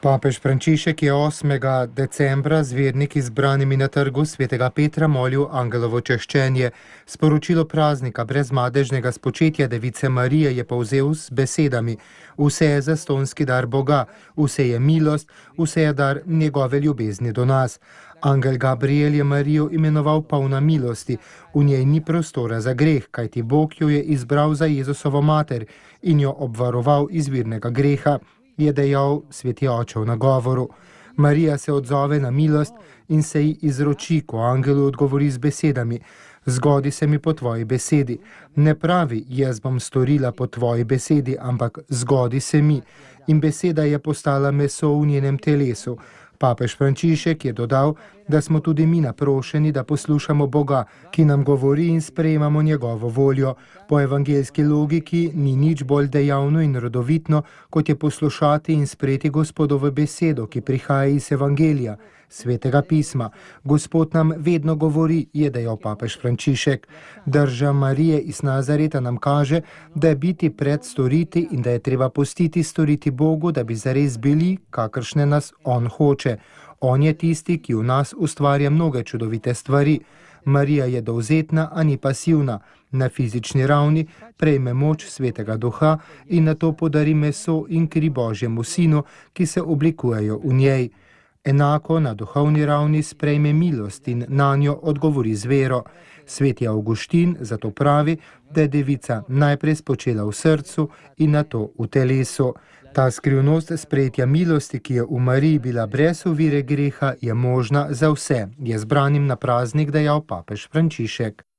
Papež Frančišek je 8. decembra z verniki zbranimi na trgu svetega Petra molil angelovo češčenje. Sporočilo praznika brezmadežnega spočetja Device Marije je povzel z besedami: vse je zastonski dar Boga, vse je milost, vse je dar njegove ljubezni do nas. Angel Gabriel je Marijo imenoval polna milosti, v njej ni prostora za greh, kajti Bog jo je izbral za Jezusovo mater in jo obvaroval izvirnega greha, je dejal sveti oče v nagovoru. Marija se odzove na milost in se ji izroči, ko angelu odgovori z besedami: zgodi se mi po tvoji besedi. Ne pravi, jaz bom storila po tvoji besedi, ampak zgodi se mi. In beseda je postala meso v njenem telesu. Papež Frančišek je dodal, da smo tudi mi naprošeni, da poslušamo Boga, ki nam govori in sprejemamo njegovo voljo. Po evangeljski logiki ni nič bolj dejavno in rodovitno, kot je poslušati in sprejeti Gospodovo besedo, ki prihaja iz evangelija, svetega pisma. Gospod nam vedno govori, je dejal papež Frančišek. Drža Marije iz Nazareta nam kaže, da je biti pred storiti in da je treba pustiti storiti Bogu, da bi zares bili, kakršne nas On hoče. On je tisti, ki v nas ustvarja mnoge čudovite stvari. Marija je dovzetna, a ni pasivna. Na fizični ravni prejme moč svetega duha in nato podari meso in kri Božjemu sinu, ki se oblikujejo v njej. Enako na duhovni ravni sprejme milost in nanjo odgovori z vero. Sveti Avguštin zato pravi, da je devica najprej spočela v srcu in nato v telesu. Ta skrivnost sprejetja milosti, ki je v Mariji bila brez ovire greha, je možna za vse, je zbranim na praznik dejal papež Frančišek.